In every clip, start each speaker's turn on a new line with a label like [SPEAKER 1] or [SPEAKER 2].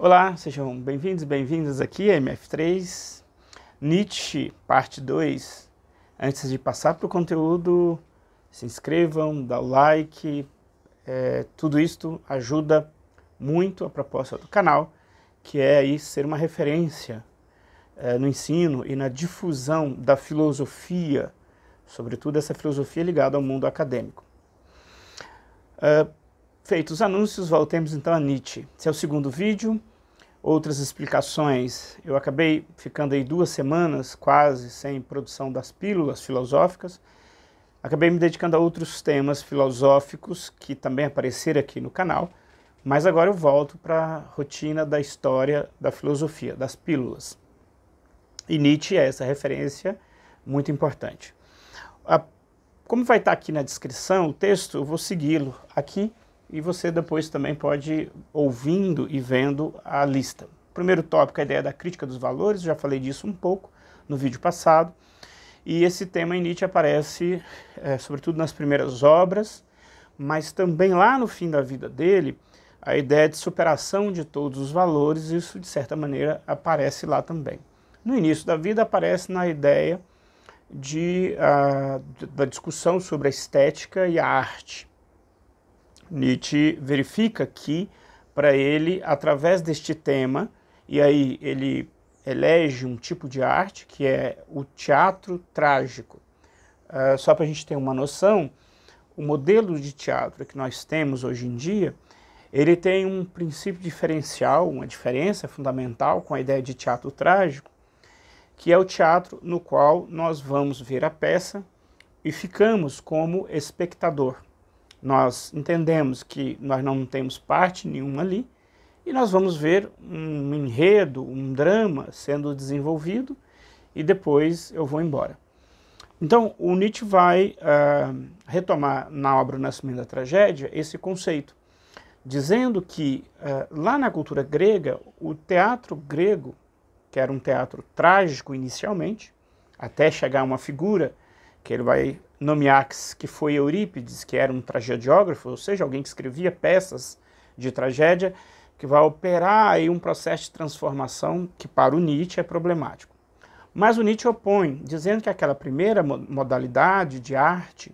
[SPEAKER 1] Olá, sejam bem-vindos e bem-vindas aqui a MF3, Nietzsche, parte 2. Antes de passar para o conteúdo, se inscrevam, dá o like, tudo isto ajuda muito a proposta do canal, que é aí ser uma referência no ensino e na difusão da filosofia, sobretudo essa filosofia ligada ao mundo acadêmico. Feitos os anúncios, voltemos então a Nietzsche. Esse é o segundo vídeo. Outras explicações, eu acabei ficando aí 2 semanas quase sem produção das pílulas filosóficas. Acabei me dedicando a outros temas filosóficos que também apareceram aqui no canal, mas agora eu volto para a rotina da história da filosofia, das pílulas. E Nietzsche é essa referência muito importante. Como vai estar aqui na descrição o texto, eu vou segui-lo aqui, e você depois também pode ir ouvindo e vendo a lista. Primeiro tópico, a ideia da crítica dos valores, já falei disso um pouco no vídeo passado, e esse tema em Nietzsche aparece sobretudo nas primeiras obras, mas também lá no fim da vida dele, a ideia de superação de todos os valores, isso de certa maneira aparece lá também. No início da vida aparece na ideia da discussão sobre a estética e a arte. Nietzsche verifica que, para ele, através deste tema, e aí ele elege um tipo de arte, que é o teatro trágico. Só para a gente ter uma noção, o modelo de teatro que nós temos hoje em dia, ele tem um princípio diferencial, uma diferença fundamental com a ideia de teatro trágico, que é o teatro no qual nós vamos ver a peça e ficamos como espectador. Nós entendemos que nós não temos parte nenhuma ali e nós vamos ver um enredo, um drama sendo desenvolvido e depois eu vou embora. Então, o Nietzsche vai retomar na obra O Nascimento da Tragédia esse conceito, dizendo que lá na cultura grega, o teatro grego, que era um teatro trágico inicialmente, até chegar a uma figura que ele vai nomear, que foi Eurípides, que era um tragediógrafo, ou seja, alguém que escrevia peças de tragédia, que vai operar aí um processo de transformação que para o Nietzsche é problemático. Mas o Nietzsche opõe, dizendo que aquela primeira modalidade de arte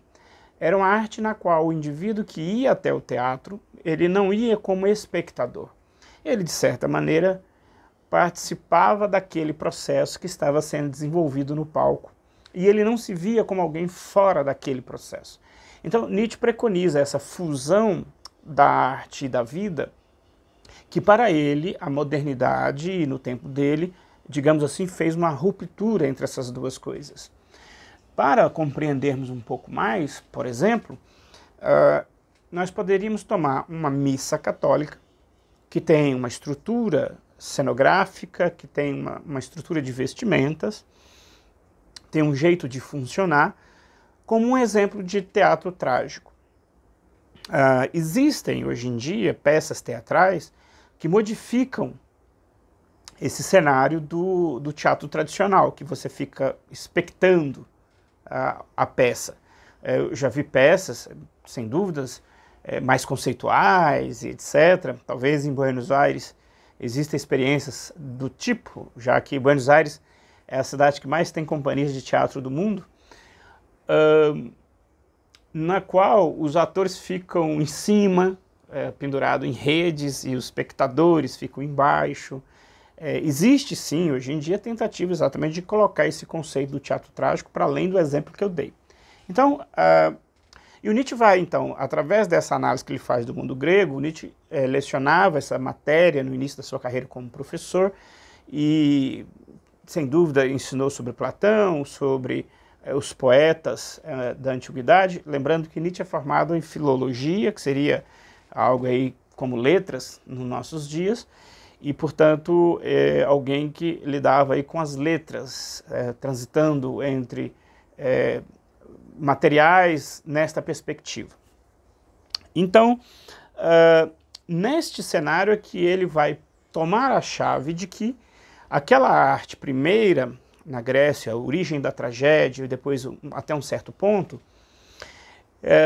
[SPEAKER 1] era uma arte na qual o indivíduo que ia até o teatro, ele não ia como espectador. Ele, de certa maneira, participava daquele processo que estava sendo desenvolvido no palco. E ele não se via como alguém fora daquele processo. Então, Nietzsche preconiza essa fusão da arte e da vida, que para ele, a modernidade, no tempo dele, digamos assim, fez uma ruptura entre essas duas coisas. Para compreendermos um pouco mais, por exemplo, nós poderíamos tomar uma missa católica, que tem uma estrutura cenográfica, que tem uma estrutura de vestimentas, tem um jeito de funcionar, como um exemplo de teatro trágico. Existem hoje em dia peças teatrais que modificam esse cenário do teatro tradicional, que você fica expectando a peça. Eu já vi peças, sem dúvidas, mais conceituais, etc. Talvez em Buenos Aires existem experiências do tipo, já que Buenos Aires é a cidade que mais tem companhias de teatro do mundo, na qual os atores ficam em cima, pendurados em redes, e os espectadores ficam embaixo. Existe sim, hoje em dia, tentativa exatamente de colocar esse conceito do teatro trágico para além do exemplo que eu dei. Então, e o Nietzsche vai, então, através dessa análise que ele faz do mundo grego, o Nietzsche lecionava essa matéria no início da sua carreira como professor e, sem dúvida, ensinou sobre Platão, sobre os poetas da antiguidade, lembrando que Nietzsche é formado em filologia, que seria algo aí como letras nos nossos dias, e, portanto, alguém que lidava aí com as letras, transitando entre materiais nesta perspectiva. Então, neste cenário é que ele vai tomar a chave de que aquela arte primeira, na Grécia, a origem da tragédia, e depois até um certo ponto,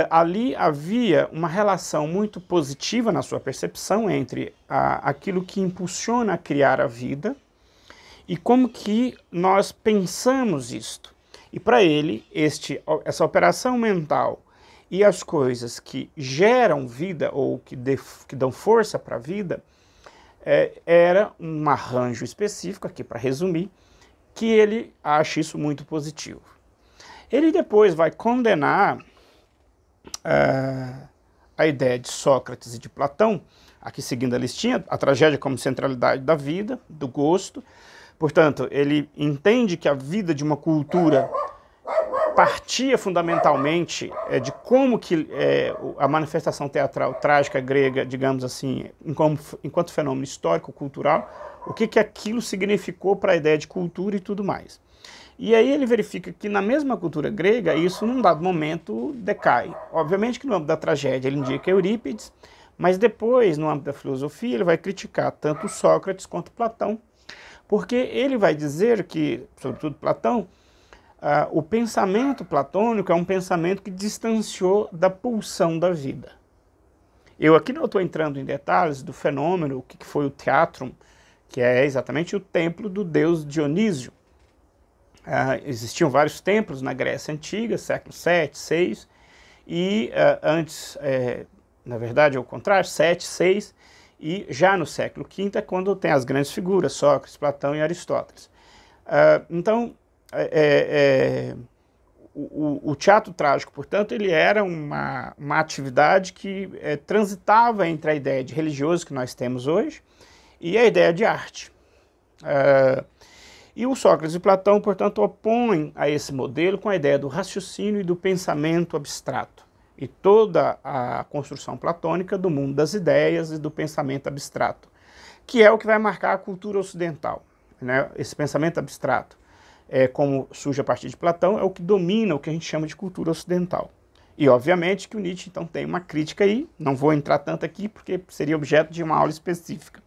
[SPEAKER 1] Ali havia uma relação muito positiva na sua percepção entre aquilo que impulsiona a criar a vida e como que nós pensamos isto. E para ele, essa operação mental e as coisas que geram vida ou que dão força para a vida, era um arranjo específico, aqui para resumir, que ele acha isso muito positivo. Ele depois vai condenar a ideia de Sócrates e de Platão, aqui seguindo a listinha, a tragédia como centralidade da vida, do gosto. Portanto, ele entende que a vida de uma cultura partia fundamentalmente de como que a manifestação teatral trágica grega, digamos assim, enquanto fenômeno histórico-cultural, o que aquilo significou para a ideia de cultura e tudo mais. E aí ele verifica que na mesma cultura grega, isso num dado momento decai. Obviamente que no âmbito da tragédia ele indica Eurípides, mas depois, no âmbito da filosofia, ele vai criticar tanto Sócrates quanto Platão, porque ele vai dizer que, sobretudo Platão, o pensamento platônico é um pensamento que distanciou da pulsão da vida. Eu aqui não estou entrando em detalhes do fenômeno, o que foi o teatrum, que é exatamente o templo do deus Dionísio. Existiam vários templos na Grécia Antiga, século 7, 6, e antes, na verdade, ao contrário, 7, 6, e já no século V é quando tem as grandes figuras, Sócrates, Platão e Aristóteles. Então, o teatro trágico, portanto, ele era uma atividade que transitava entre a ideia de religioso que nós temos hoje e a ideia de arte. E o Sócrates e Platão, portanto, opõem a esse modelo com a ideia do raciocínio e do pensamento abstrato e toda a construção platônica do mundo das ideias e do pensamento abstrato, que é o que vai marcar a cultura ocidental, né? Esse pensamento abstrato, como surge a partir de Platão, é o que domina o que a gente chama de cultura ocidental. E, obviamente, que o Nietzsche, então, tem uma crítica aí, não vou entrar tanto aqui, porque seria objeto de uma aula específica.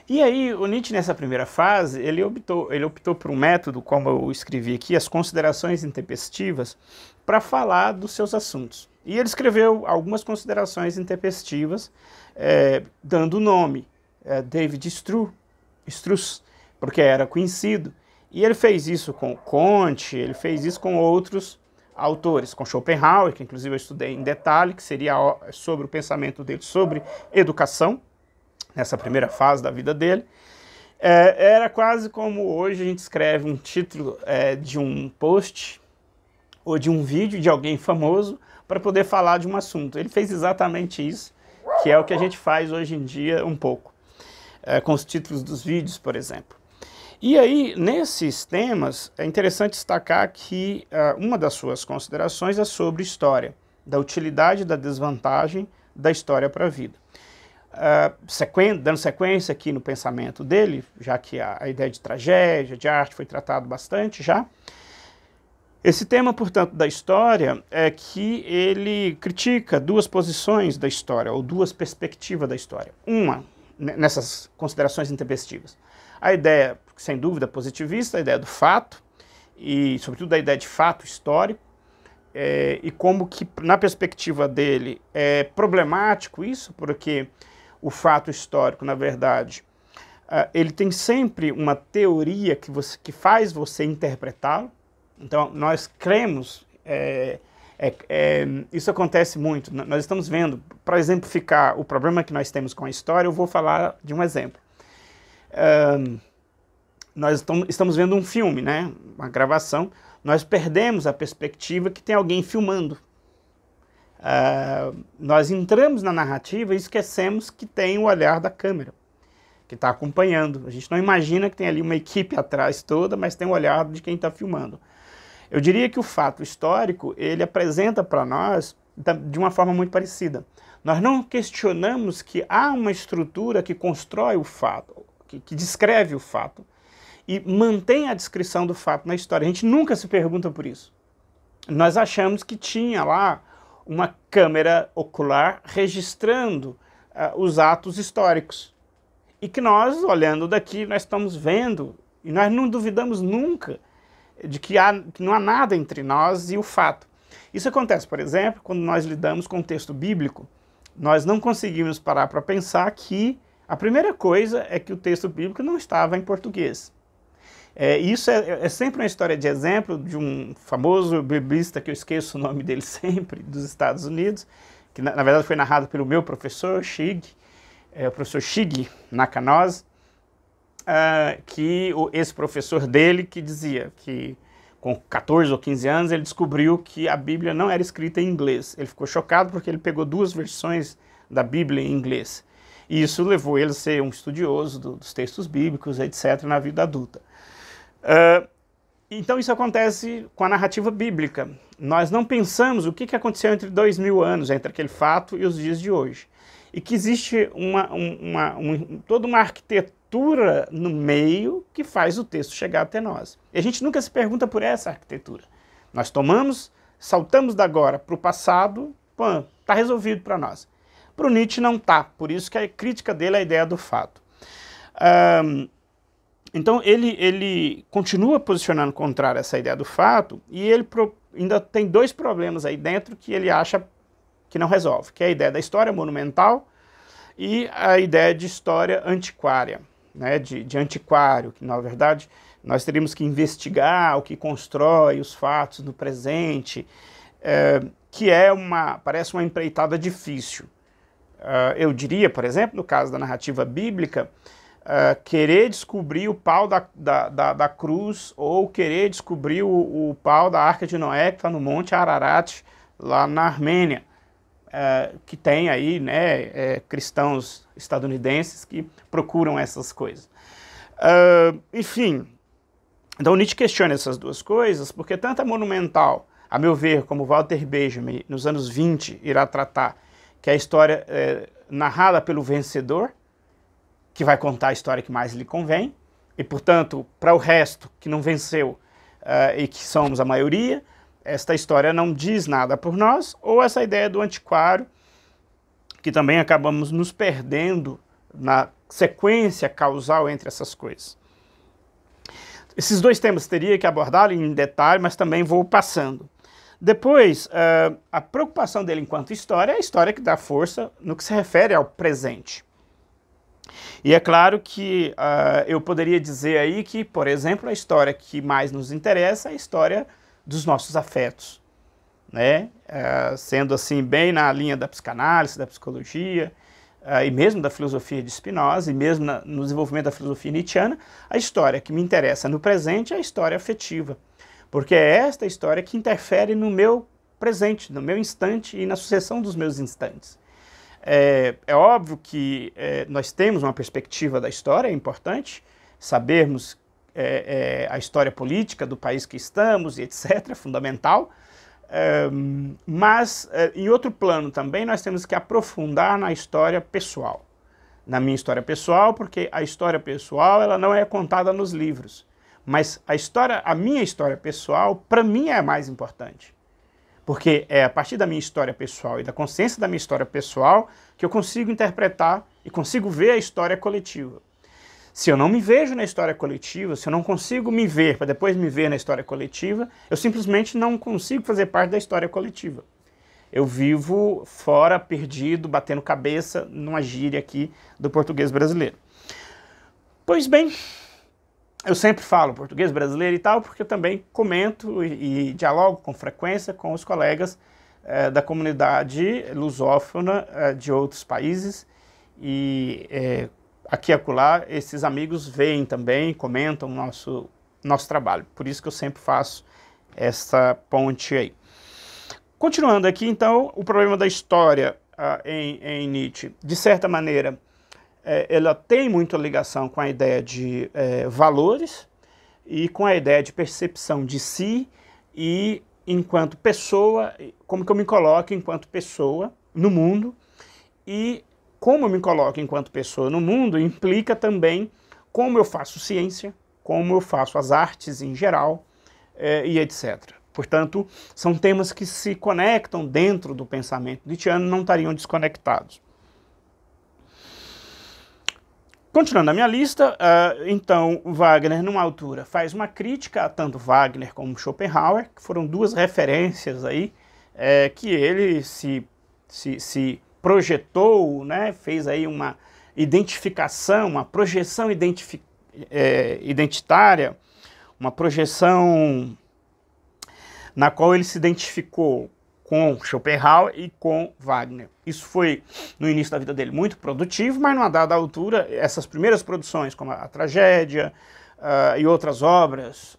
[SPEAKER 1] E aí, o Nietzsche, nessa primeira fase, ele optou por um método, como eu escrevi aqui, as considerações intempestivas, para falar dos seus assuntos. E ele escreveu algumas considerações intempestivas, dando o nome, David Struss, porque era conhecido. E ele fez isso com Comte, ele fez isso com outros autores, com Schopenhauer, que inclusive eu estudei em detalhe, que seria sobre o pensamento dele sobre educação, nessa primeira fase da vida dele. Era quase como hoje a gente escreve um título de um post ou de um vídeo de alguém famoso para poder falar de um assunto. Ele fez exatamente isso, que é o que a gente faz hoje em dia um pouco, com os títulos dos vídeos, por exemplo. E aí, nesses temas, é interessante destacar que uma das suas considerações é sobre história, da utilidade e da desvantagem da história para a vida. Dando sequência aqui no pensamento dele, já que a ideia de tragédia, de arte foi tratado bastante já. Esse tema, portanto, da história é que ele critica duas posições da história, ou duas perspectivas da história. Uma, nessas considerações intempestivas, a ideia, sem dúvida, positivista, a ideia do fato, e sobretudo a ideia de fato histórico, e como que, na perspectiva dele, é problemático isso, porque o fato histórico, na verdade, ele tem sempre uma teoria que faz você interpretá-lo. Então, nós cremos, isso acontece muito. Nós estamos vendo, para exemplificar o problema que nós temos com a história, eu vou falar de um exemplo. Nós estamos vendo um filme, né? Uma gravação, nós perdemos a perspectiva que tem alguém filmando. Nós entramos na narrativa e esquecemos que tem o olhar da câmera, que está acompanhando. A gente não imagina que tem ali uma equipe atrás toda, mas tem o olhar de quem está filmando. Eu diria que o fato histórico, ele apresenta para nós de uma forma muito parecida. Nós não questionamos que há uma estrutura que constrói o fato, que descreve o fato, e mantém a descrição do fato na história. A gente nunca se pergunta por isso. Nós achamos que tinha lá uma câmera ocular registrando os atos históricos. E que nós, olhando daqui, nós estamos vendo, e nós não duvidamos nunca de que não há nada entre nós e o fato. Isso acontece, por exemplo, quando nós lidamos com o texto bíblico, nós não conseguimos parar para pensar que a primeira coisa é que o texto bíblico não estava em português. Isso é sempre uma história de exemplo de um famoso biblista, que eu esqueço o nome dele sempre, dos Estados Unidos, que na verdade foi narrado pelo meu professor, o professor Shig Nakanoze, esse professor dele que dizia que com 14 ou 15 anos ele descobriu que a Bíblia não era escrita em inglês. Ele ficou chocado porque ele pegou 2 versões da Bíblia em inglês. E isso levou ele a ser um estudioso dos textos bíblicos, etc., na vida adulta. Então isso acontece com a narrativa bíblica. Nós não pensamos o que aconteceu entre 2000 anos, entre aquele fato e os dias de hoje. E que existe toda uma arquitetura no meio que faz o texto chegar até nós. E a gente nunca se pergunta por essa arquitetura. Nós saltamos da agora para o passado, está resolvido para nós. Para o Nietzsche não está, por isso que a crítica dele é a ideia do fato. Então ele continua posicionando contrário a essa ideia do fato, e ele ainda tem 2 problemas aí dentro que ele acha que não resolve, que é a ideia da história monumental e a ideia de história antiquária, né, de antiquário, que na verdade nós teríamos que investigar o que constrói os fatos no presente, que parece uma empreitada difícil. Eu diria, por exemplo, no caso da narrativa bíblica, querer descobrir o pau da cruz ou querer descobrir o pau da Arca de Noé que está no Monte Ararat, lá na Armênia, que tem aí, né, cristãos estadunidenses que procuram essas coisas. Enfim, então Nietzsche questiona essas 2 coisas, porque tanto a monumental, a meu ver, como Walter Benjamin, nos anos 20, irá tratar, que é a história narrada pelo vencedor, que vai contar a história que mais lhe convém, e, portanto, para o resto que não venceu e que somos a maioria, esta história não diz nada por nós, ou essa ideia do antiquário, que também acabamos nos perdendo na sequência causal entre essas coisas. Esses 2 temas teria que abordar em detalhe, mas também vou passando. Depois, a preocupação dele enquanto história é a história que dá força no que se refere ao presente. E é claro que eu poderia dizer aí que, por exemplo, a história que mais nos interessa é a história dos nossos afetos, né? Sendo assim bem na linha da psicanálise, da psicologia, e mesmo da filosofia de Spinoza, e mesmo no desenvolvimento da filosofia nietzschiana, a história que me interessa no presente é a história afetiva, porque é esta história que interfere no meu presente, no meu instante e na sucessão dos meus instantes. É óbvio que nós temos uma perspectiva da história, é importante sabermos a história política do país que estamos, e etc., é fundamental, mas em outro plano também nós temos que aprofundar na história pessoal. Na minha história pessoal, porque a história pessoal ela não é contada nos livros, mas a minha história pessoal, para mim, é a mais importante. Porque é a partir da minha história pessoal e da consciência da minha história pessoal que eu consigo interpretar e consigo ver a história coletiva. Se eu não me vejo na história coletiva, se eu não consigo me ver para depois me ver na história coletiva, eu simplesmente não consigo fazer parte da história coletiva. Eu vivo fora, perdido, batendo cabeça numa gíria aqui do português brasileiro. Pois bem, eu sempre falo português brasileiro e tal, porque eu também comento e dialogo com frequência com os colegas da comunidade lusófona de outros países, e aqui e acolá esses amigos veem também, comentam o nosso trabalho. Por isso que eu sempre faço essa ponte aí. Continuando aqui, então, o problema da história em Nietzsche, de certa maneira, ela tem muita ligação com a ideia de valores e com a ideia de percepção de si e enquanto pessoa, como que eu me coloco enquanto pessoa no mundo, e como eu me coloco enquanto pessoa no mundo implica também como eu faço ciência, como eu faço as artes em geral e etc. Portanto, são temas que se conectam dentro do pensamento nietzschiano, não estariam desconectados. Continuando a minha lista, então Wagner, numa altura, faz uma crítica a tanto Wagner como Schopenhauer, que foram duas referências aí, que ele se projetou, né, fez aí uma identificação, uma projeção identitária, uma projeção na qual ele se identificou com Schopenhauer e com Wagner. Isso foi, no início da vida dele, muito produtivo, mas numa dada altura, essas primeiras produções, como a Tragédia e outras obras,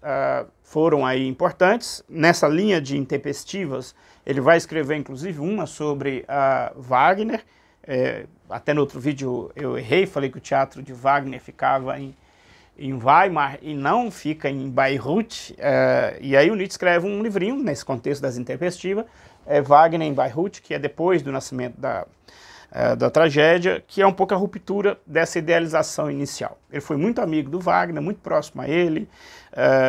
[SPEAKER 1] foram aí importantes. Nessa linha de intempestivas, ele vai escrever, inclusive, uma sobre Wagner. Até no outro vídeo eu errei, falei que o teatro de Wagner ficava em Weimar e não fica em Bayreuth, e aí o Nietzsche escreve um livrinho nesse contexto das intempestivas, Wagner em Bayreuth, que é depois do nascimento da tragédia, que é um pouco a ruptura dessa idealização inicial. Ele foi muito amigo do Wagner, muito próximo a ele,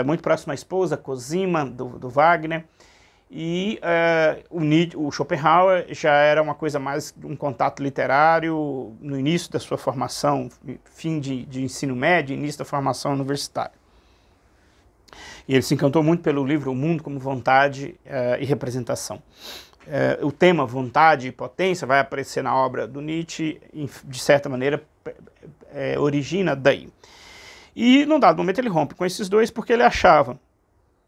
[SPEAKER 1] muito próximo à esposa Cosima do Wagner, e o Schopenhauer já era uma coisa mais, um contato literário no início da sua formação, fim de ensino médio, início da formação universitária. E ele se encantou muito pelo livro O Mundo como Vontade e Representação. O tema vontade e potência vai aparecer na obra do Nietzsche, de certa maneira, origina daí. E num dado momento ele rompe com esses dois porque ele achava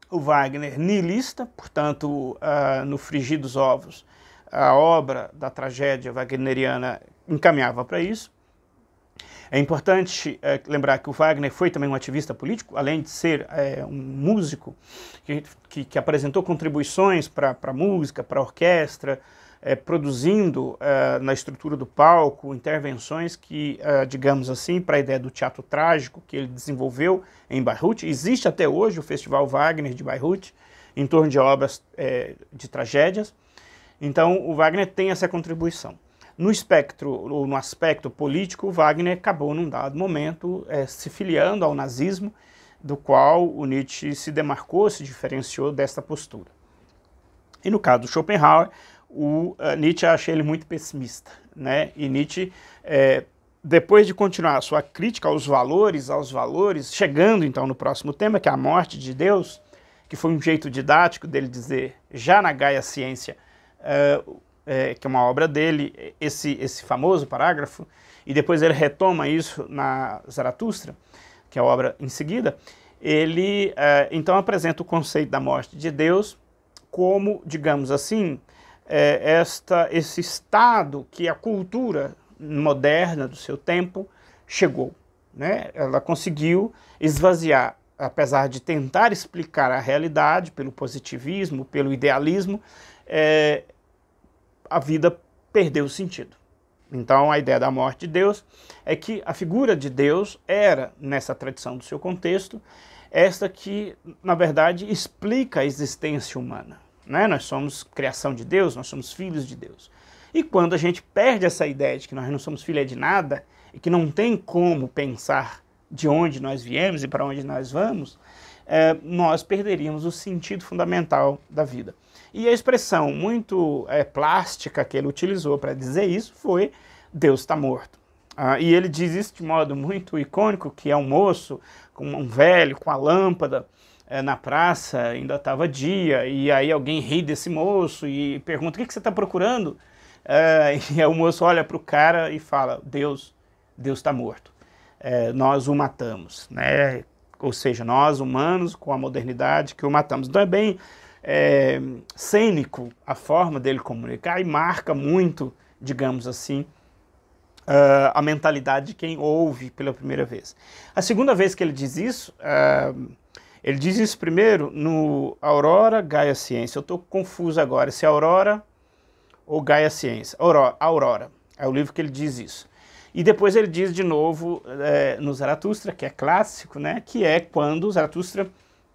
[SPEAKER 1] o Wagner nihilista, portanto, no Frigir dos Ovos, a obra da tragédia wagneriana encaminhava para isso. É importante lembrar que o Wagner foi também um ativista político, além de ser um músico que apresentou contribuições para a música, para a orquestra, produzindo na estrutura do palco intervenções que, digamos assim, para a ideia do teatro trágico que ele desenvolveu em Bayreuth. Existe até hoje o Festival Wagner de Bayreuth, em torno de obras de tragédias. Então o Wagner tem essa contribuição. No espectro, ou no aspecto político, o Wagner acabou num dado momento se filiando ao nazismo, do qual o Nietzsche se demarcou, se diferenciou desta postura. E no caso do Schopenhauer, o Nietzsche acha ele muito pessimista, né? E Nietzsche, depois de continuar a sua crítica aos valores, chegando então no próximo tema, que é a morte de Deus, que foi um jeito didático dele dizer, já na Gaia Ciência, que é uma obra dele, esse famoso parágrafo, e depois ele retoma isso na Zaratustra, que é a obra em seguida, ele então apresenta o conceito da morte de Deus como, digamos assim, esse estado que a cultura moderna do seu tempo chegou, né? Ela conseguiu esvaziar, apesar de tentar explicar a realidade pelo positivismo, pelo idealismo, a vida perdeu o sentido. Então a ideia da morte de Deus é que a figura de Deus era, nessa tradição do seu contexto, esta que, na verdade, explica a existência humana. Né? Nós somos criação de Deus, nós somos filhos de Deus. E quando a gente perde essa ideia de que nós não somos filhos de nada, e que não tem como pensar de onde nós viemos e para onde nós vamos, nós perderíamos o sentido fundamental da vida. E a expressão muito plástica que ele utilizou para dizer isso foi Deus está morto. E ele diz isso de modo muito icônico, que é um moço, com um velho, com a lâmpada, na praça, ainda estava dia, e aí alguém ri desse moço e pergunta, o que você está procurando? E aí o moço olha para o cara e fala, Deus está morto, nós o matamos, né? Ou seja, nós humanos com a modernidade que o matamos. Então é bem cênico a forma dele comunicar e marca muito, digamos assim, a mentalidade de quem ouve pela primeira vez. A segunda vez que ele diz isso primeiro no Aurora, Gaia Ciência. Eu estou confuso agora, se é Aurora ou Gaia Ciência. Aurora, é o livro que ele diz isso. E depois ele diz de novo no Zaratustra, que é clássico, né, que é quando Zaratustra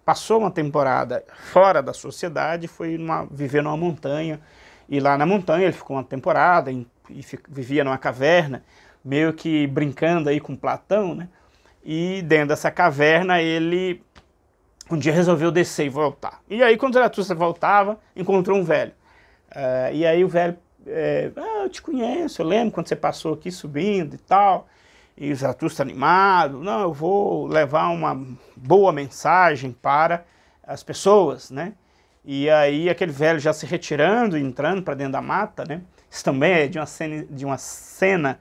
[SPEAKER 1] passou uma temporada fora da sociedade, foi viver numa montanha, e lá na montanha ele ficou uma temporada e vivia numa caverna, meio que brincando aí com Platão, né? E dentro dessa caverna ele um dia resolveu descer e voltar. E aí quando Zaratustra voltava, encontrou um velho. E aí o velho, eu te conheço, eu lembro quando você passou aqui subindo e tal. E o Zaratustra animado, não, eu vou levar uma boa mensagem para as pessoas, né? E aí aquele velho já se retirando, entrando para dentro da mata, né? Isso também é de uma cena,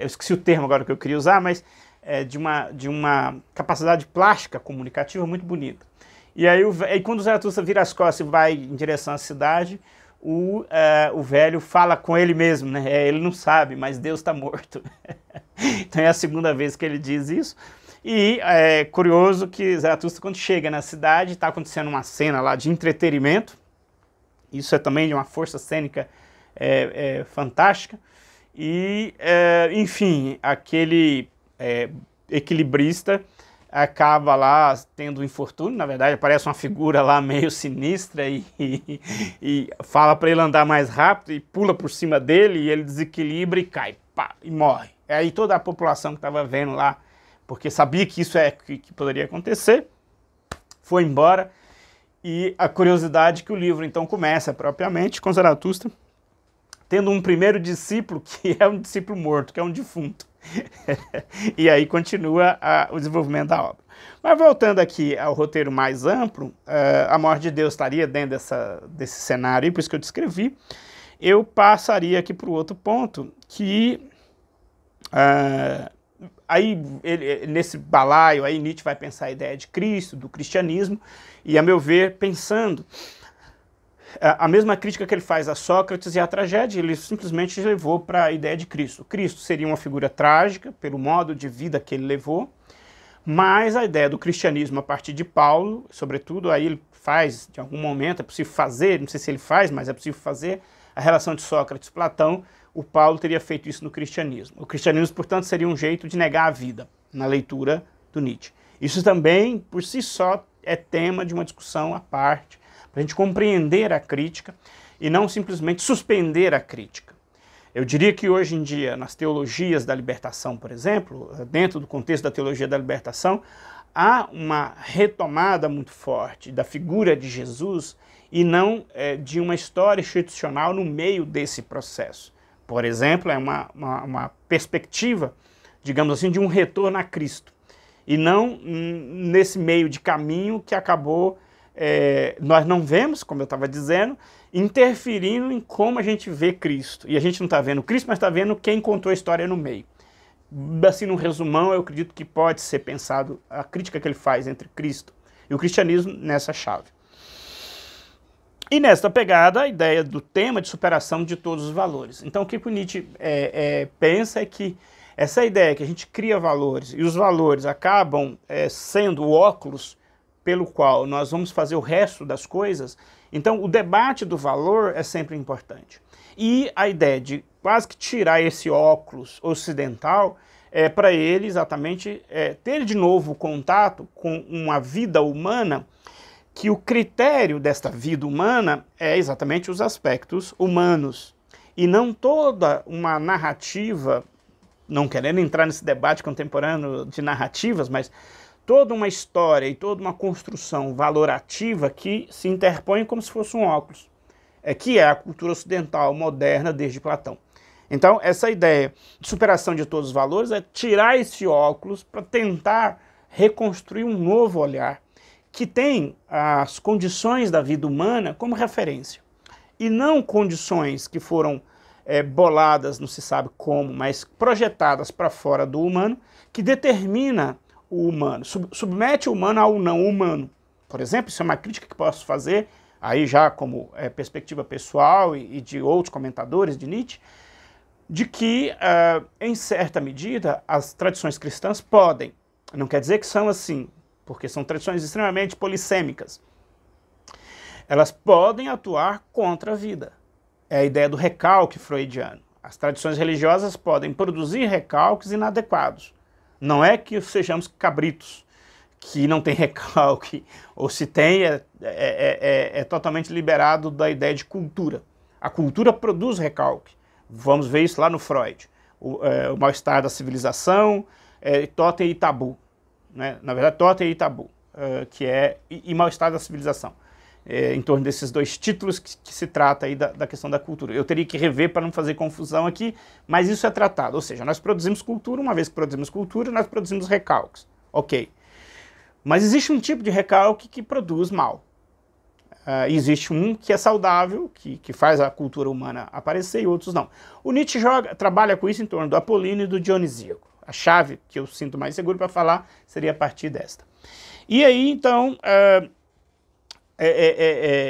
[SPEAKER 1] eu esqueci o termo agora que eu queria usar, mas de uma capacidade plástica comunicativa muito bonita. E aí quando o Zaratustra vira as costas e vai em direção à cidade, o velho fala com ele mesmo, né? Ele não sabe, mas Deus está morto. Então é a segunda vez que ele diz isso. E é curioso que Zaratustra, quando chega na cidade, está acontecendo uma cena lá de entretenimento. Isso é também de uma força cênica fantástica. E, enfim, aquele equilibrista acaba lá tendo um infortúnio, na verdade aparece uma figura lá meio sinistra e fala para ele andar mais rápido e pula por cima dele e ele desequilibra e cai, pá, e morre. Aí toda a população que estava vendo lá, porque sabia que isso que poderia acontecer, foi embora. E a curiosidade que o livro então começa propriamente com Zaratustra tendo um primeiro discípulo que é um discípulo morto, que é um defunto. E aí continua o desenvolvimento da obra. Mas voltando aqui ao roteiro mais amplo, a morte de Deus estaria dentro desse cenário, por isso que eu descrevi. Eu passaria aqui para o outro ponto, que aí nesse balaio, aí Nietzsche vai pensar a ideia de Cristo, do cristianismo, e a meu ver, pensando a mesma crítica que ele faz a Sócrates e à tragédia, ele simplesmente levou para a ideia de Cristo. Cristo seria uma figura trágica, pelo modo de vida que ele levou, mas a ideia do cristianismo a partir de Paulo, sobretudo, aí ele faz, de algum momento, é possível fazer, não sei se ele faz, mas é possível fazer, a relação de Sócrates e Platão, o Paulo teria feito isso no cristianismo. O cristianismo, portanto, seria um jeito de negar a vida, na leitura do Nietzsche. Isso também, por si só, é tema de uma discussão à parte, para a gente compreender a crítica e não simplesmente suspender a crítica. Eu diria que hoje em dia, nas teologias da libertação, por exemplo, dentro do contexto da teologia da libertação, há uma retomada muito forte da figura de Jesus e não de uma história institucional no meio desse processo. Por exemplo, é uma perspectiva, digamos assim, de um retorno a Cristo. E não nesse meio de caminho que acabou, nós não vemos, como eu estava dizendo, interferindo em como a gente vê Cristo. E a gente não está vendo Cristo, mas está vendo quem contou a história no meio. Assim, num resumão, eu acredito que pode ser pensado a crítica que ele faz entre Cristo e o cristianismo nessa chave. E nesta pegada, a ideia do tema de superação de todos os valores. Então, o que o Nietzsche pensa é que essa ideia que a gente cria valores e os valores acabam sendo o óculos pelo qual nós vamos fazer o resto das coisas, então o debate do valor é sempre importante. E a ideia de quase que tirar esse óculos ocidental é para ele exatamente ter de novo contato com uma vida humana, que o critério desta vida humana é exatamente os aspectos humanos, e não toda uma narrativa, não querendo entrar nesse debate contemporâneo de narrativas, mas toda uma história e toda uma construção valorativa que se interpõe como se fosse um óculos, que é a cultura ocidental moderna desde Platão. Então, essa ideia de superação de todos os valores é tirar esse óculos para tentar reconstruir um novo olhar que tem as condições da vida humana como referência, e não condições que foram boladas, não se sabe como, mas projetadas para fora do humano, que determina o humano, submete o humano ao não humano. Por exemplo, isso é uma crítica que posso fazer, aí já como perspectiva pessoal e de outros comentadores de Nietzsche, de que, em certa medida, as tradições cristãs podem, não quer dizer que são assim, porque são tradições extremamente polissêmicas, elas podem atuar contra a vida. É a ideia do recalque freudiano. As tradições religiosas podem produzir recalques inadequados. Não é que sejamos cabritos, que não tem recalque, ou se tem, é totalmente liberado da ideia de cultura. A cultura produz recalque. Vamos ver isso lá no Freud. O mal-estar da civilização, totem e tabu. Né? Na verdade, totem e tabu, e mal-estar da civilização, em torno desses dois títulos que se trata aí da questão da cultura. Eu teria que rever para não fazer confusão aqui, mas isso é tratado. Ou seja, nós produzimos cultura, uma vez que produzimos cultura, nós produzimos recalques. Ok. Mas existe um tipo de recalque que produz mal. Existe um que é saudável, que faz a cultura humana aparecer, e outros não. O Nietzsche trabalha com isso em torno do Apolíneo e do Dionisíaco. A chave que eu sinto mais seguro para falar seria a partir desta. E aí, então,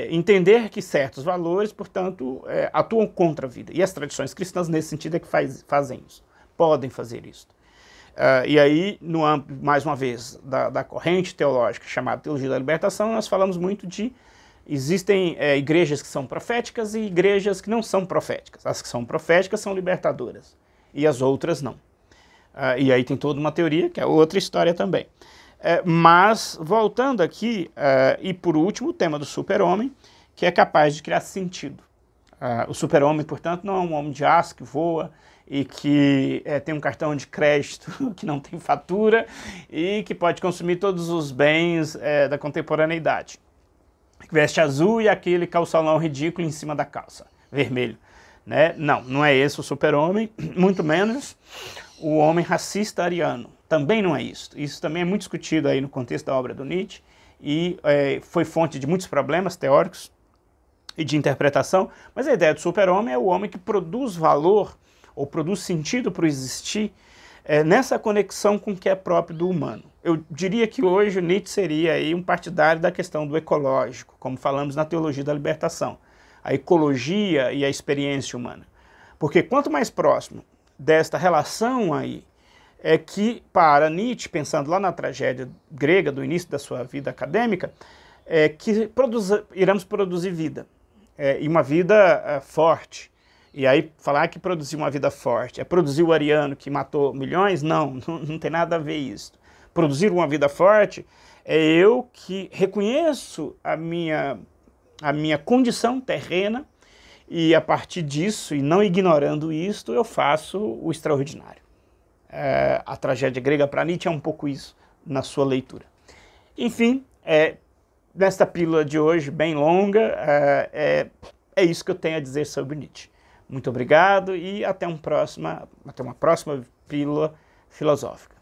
[SPEAKER 1] entender que certos valores, portanto, atuam contra a vida. E as tradições cristãs, nesse sentido, é que fazem isso. Podem fazer isso. E aí, no âmbito, mais uma vez, da corrente teológica chamada Teologia da Libertação, nós falamos muito de... Existem igrejas que são proféticas e igrejas que não são proféticas. As que são proféticas são libertadoras e as outras não. E aí tem toda uma teoria, que é outra história também. Mas, voltando aqui, e por último, o tema do super-homem, que é capaz de criar sentido. O super-homem, portanto, não é um homem de aço que voa e que tem um cartão de crédito que não tem fatura e que pode consumir todos os bens da contemporaneidade. Veste azul e aquele calçolão ridículo em cima da calça, vermelho. Né? Não, não é esse o super-homem, muito menos o homem racista ariano. Também não é isso. Isso também é muito discutido aí no contexto da obra do Nietzsche e foi fonte de muitos problemas teóricos e de interpretação, mas a ideia do super-homem é o homem que produz valor ou produz sentido para o existir nessa conexão com o que é próprio do humano. Eu diria que hoje o Nietzsche seria aí um partidário da questão do ecológico, como falamos na Teologia da Libertação. A ecologia e a experiência humana. Porque quanto mais próximo desta relação aí, é que para Nietzsche, pensando lá na tragédia grega do início da sua vida acadêmica, que iremos produzir vida, e uma vida forte. E aí falar que produzir uma vida forte é produzir o ariano que matou milhões? Não tem nada a ver isso. Produzir uma vida forte é eu que reconheço a minha condição terrena e a partir disso, e não ignorando isto, eu faço o extraordinário. A tragédia grega para Nietzsche é um pouco isso na sua leitura. Enfim, nesta pílula de hoje, bem longa, é isso que eu tenho a dizer sobre Nietzsche. Muito obrigado e até uma próxima pílula filosófica.